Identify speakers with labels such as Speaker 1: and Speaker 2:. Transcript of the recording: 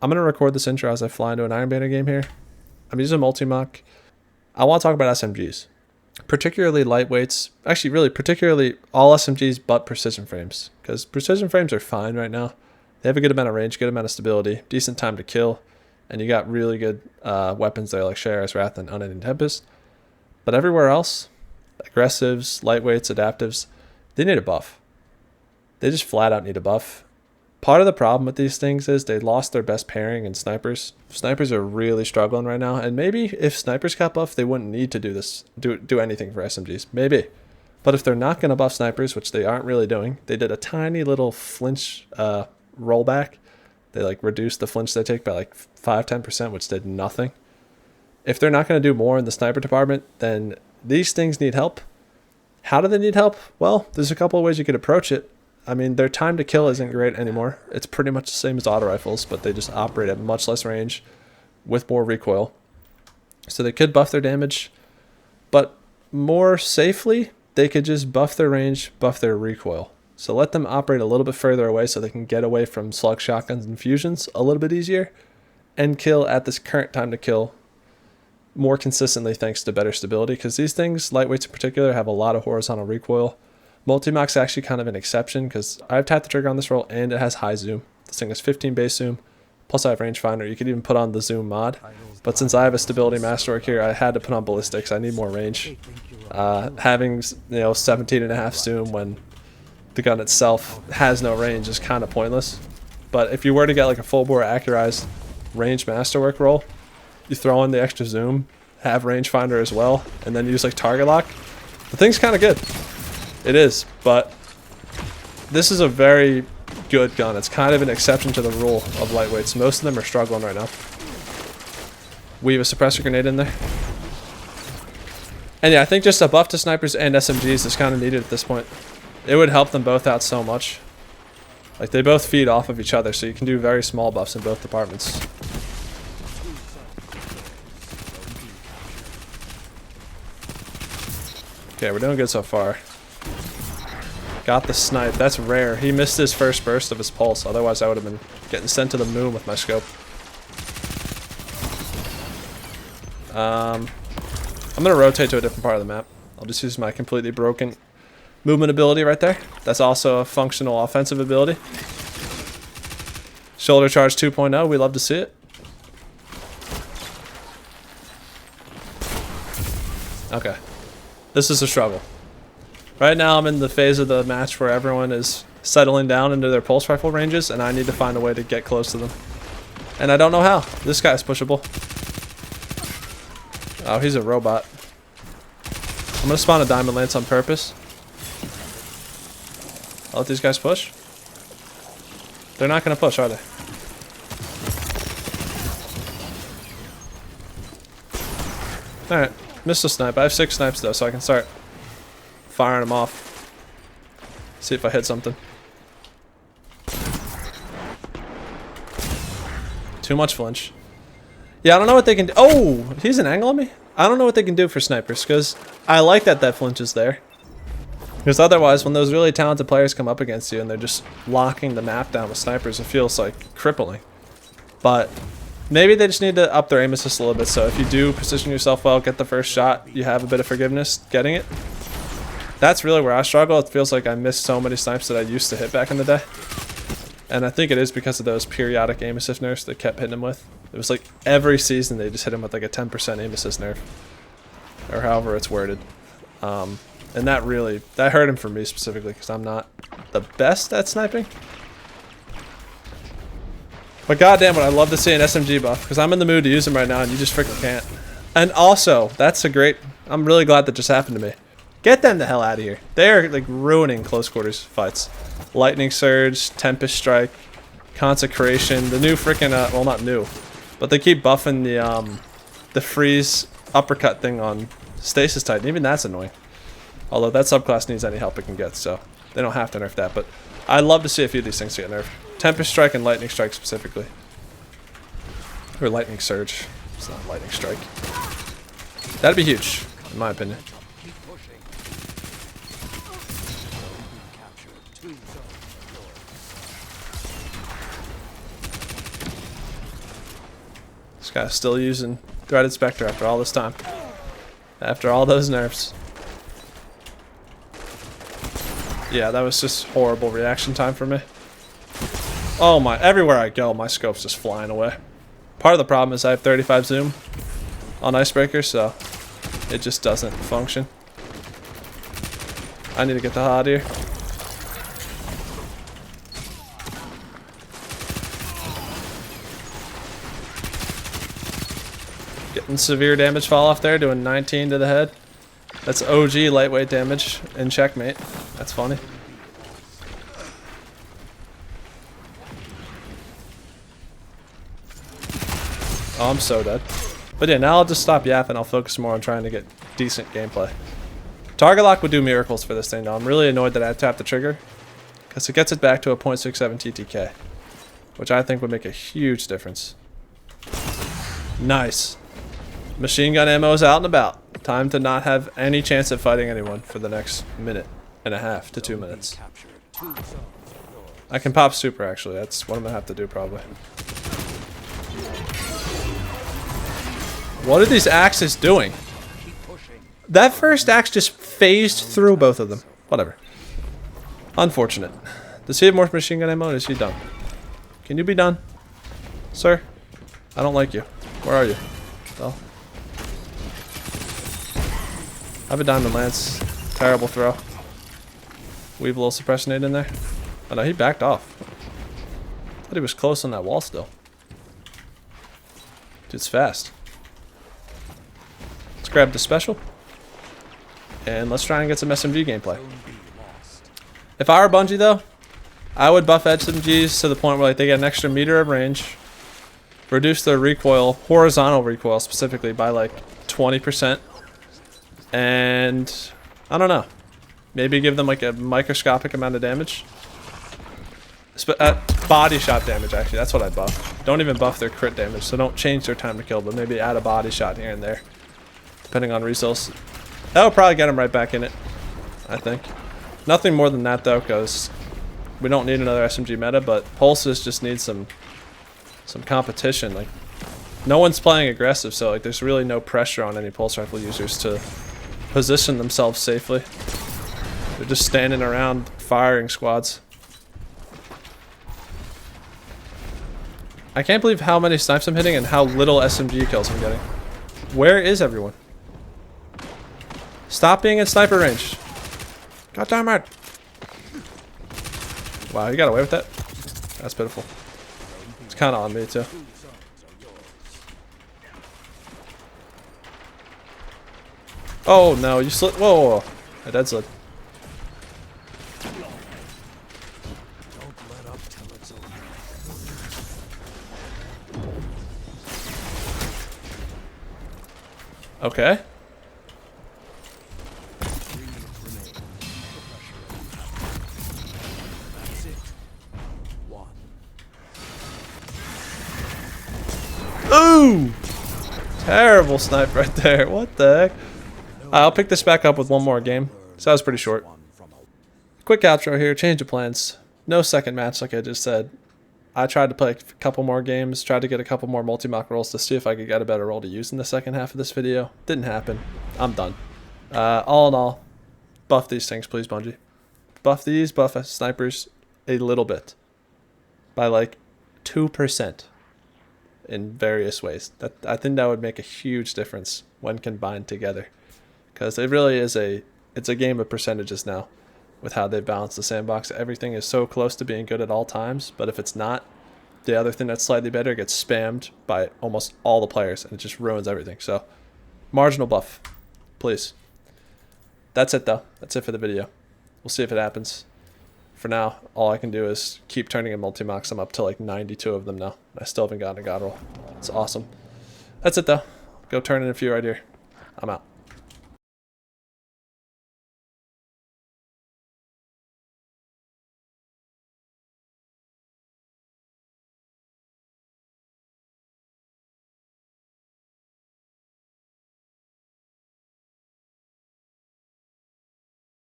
Speaker 1: I'm going to record this intro as I fly into an Iron Banner game here. I'm using Multimach. I want to talk about SMGs. Particularly lightweights. Actually, really, particularly all SMGs but precision frames. Because precision frames are fine right now. They have a good amount of range, good amount of stability, decent time to kill. And you got really good weapons there like Shayura's Wrath and Unending Tempest. But everywhere else, aggressives, lightweights, adaptives, they need a buff. They just flat out need a buff. Part of the problem with these things is they lost their best pairing in snipers. Snipers are really struggling right now, and maybe if snipers got buffed, they wouldn't need to do anything for SMGs. Maybe. But if they're not going to buff snipers, which they aren't really doing, they did a tiny little flinch rollback. They like reduced the flinch they take by like 5-10%, which did nothing. If they're not going to do more in the sniper department, then these things need help. How do they need help? Well, there's a couple of ways you could approach it. I mean, their time to kill isn't great anymore. It's pretty much the same as auto rifles, but they just operate at much less range with more recoil. So they could buff their damage, but more safely, they could just buff their range, buff their recoil. So let them operate a little bit further away so they can get away from slug shotguns and fusions a little bit easier and kill at this current time to kill more consistently thanks to better stability, because these things, lightweights in particular, have a lot of horizontal recoil. Multimach's actually kind of an exception because I've tapped the trigger on this roll and it has high zoom. This thing has 15 base zoom, plus I have rangefinder. You could even put on the zoom mod, but since I have a stability masterwork here, I had to put on ballistics. I need more range. Having 17.5 zoom when the gun itself has no range is kind of pointless. But if you were to get like a full bore accurized range masterwork roll, you throw in the extra zoom, have rangefinder as well, and then use like target lock, the thing's kind of good. It is, but this is a very good gun. It's kind of an exception to the rule of lightweights. Most of them are struggling right now. Weave a suppressor grenade in there. And yeah, I think just a buff to snipers and SMGs is kind of needed at this point. It would help them both out so much. Like, they both feed off of each other, so you can do very small buffs in both departments. Okay, we're doing good so far. Got the snipe. That's rare. He missed his first burst of his pulse. Otherwise, I would have been getting sent to the moon with my scope. I'm going to rotate to a different part of the map. I'll just use my completely broken movement ability right there. That's also a functional offensive ability. Shoulder charge 2.0. We love to see it. Okay. This is a struggle. Right now I'm in the phase of the match where everyone is settling down into their pulse rifle ranges, and I need to find a way to get close to them. And I don't know how. This guy's pushable. Oh, he's a robot. I'm going to spawn a diamond lance on purpose. I'll let these guys push. They're not going to push, are they? Alright. Missed a snipe. I have 6 snipes though, so I can start firing them off. See if I hit something. Too much flinch. Yeah, I don't know what they can do. Oh, he's an angle on me? I don't know what they can do for snipers, because I like that flinch is there. Because otherwise, when those really talented players come up against you and they're just locking the map down with snipers, it feels like crippling. But maybe they just need to up their aim assist a little bit, so if you do position yourself well, get the first shot, you have a bit of forgiveness getting it. That's really where I struggle. It feels like I missed so many snipes that I used to hit back in the day. And I think it is because of those periodic aim assist nerfs they kept hitting him with. It was like every season they just hit him with like a 10% aim assist nerf. Or however it's worded. And that hurt him for me specifically because I'm not the best at sniping. But goddamn it, I'd love to see an SMG buff because I'm in the mood to use them right now and you just freaking can't. And also, that's a great... I'm really glad that just happened to me. Get them the hell out of here. They're like ruining close quarters fights. Lightning Surge, Tempest Strike, Consecration, the new freaking well, not new, but they keep buffing the freeze uppercut thing on Stasis Titan. Even that's annoying. Although that subclass needs any help it can get, so they don't have to nerf that. But I'd love to see a few of these things get nerfed. Tempest Strike and Lightning Strike specifically. Or Lightning Surge. It's not Lightning Strike. That'd be huge, in my opinion. This guy's still using Threaded Spectre after all this time. After all those nerfs. Yeah, that was just horrible reaction time for me. Oh my, everywhere I go, my scope's just flying away. Part of the problem is I have 35 zoom on Icebreaker, so it just doesn't function. I need to get the hell out of here. Getting severe damage fall off there, doing 19 to the head. That's OG lightweight damage in checkmate. That's funny. Oh, I'm so dead. But yeah, now I'll just stop yapping. I'll focus more on trying to get decent gameplay. Target lock would do miracles for this thing though. I'm really annoyed that I tapped the trigger, because it gets it back to a 0.67 TTK, which I think would make a huge difference. Nice. Machine gun ammo is out and about. Time to not have any chance of fighting anyone for the next minute and a half to 2 minutes. I can pop super actually. That's what I'm gonna have to do probably. What are these axes doing? That first axe just phased through both of them. Whatever. Unfortunate. Does he have more machine gun ammo? Is he done? Can you be done? Sir? I don't like you. Where are you? Well. I have a diamond lance. Terrible throw. Weave a little suppression aid in there. Oh no, he backed off. Thought he was close on that wall still. Dude's fast. Let's grab the special. And let's try and get some SMG gameplay. If I were Bungie though, I would buff SMGs to the point where like they get an extra meter of range. Reduce their recoil, horizontal recoil specifically, by like 20%. And I don't know, maybe give them like a microscopic amount of damage. Body shot damage actually, that's what I'd buff. Don't even buff their crit damage, so don't change their time to kill, but maybe add a body shot here and there, depending on resource. That would probably get them right back in it, I think. Nothing more than that though, because we don't need another SMG meta, but pulses just need some competition. Like, no one's playing aggressive, so like there's really no pressure on any pulse rifle users to position themselves safely. They're just standing around firing squads. I can't believe how many snipes I'm hitting and how little SMG kills I'm getting. Where is everyone? Stop being in sniper range. God damn it. Wow, you got away with that? That's pitiful. It's kind of on me too. Oh no, you slid. Whoa, I dead slid. Okay. Ooh! Terrible snipe right there. What the heck? I'll pick this back up with one more game. So that was pretty short. Quick outro here. Change of plans. No second match like I just said. I tried to play a couple more games. Tried to get a couple more Multimach rolls to see if I could get a better roll to use in the second half of this video. Didn't happen. I'm done. All in all, buff these things please, Bungie. Buff these, buff snipers a little bit. By like 2%. In various ways. I think that would make a huge difference when combined together, because it really is it's a game of percentages now with how they balance the sandbox. Everything is so close to being good at all times, but if it's not, the other thing that's slightly better gets spammed by almost all the players and it just ruins everything. So marginal buff please. That's it though. That's it for the video. We'll see if it happens. For now, all I can do is keep turning in Multimachs. I'm up to like 92 of them now. I still haven't gotten a god roll. It's awesome. That's it though. Go turn in a few right here. I'm out.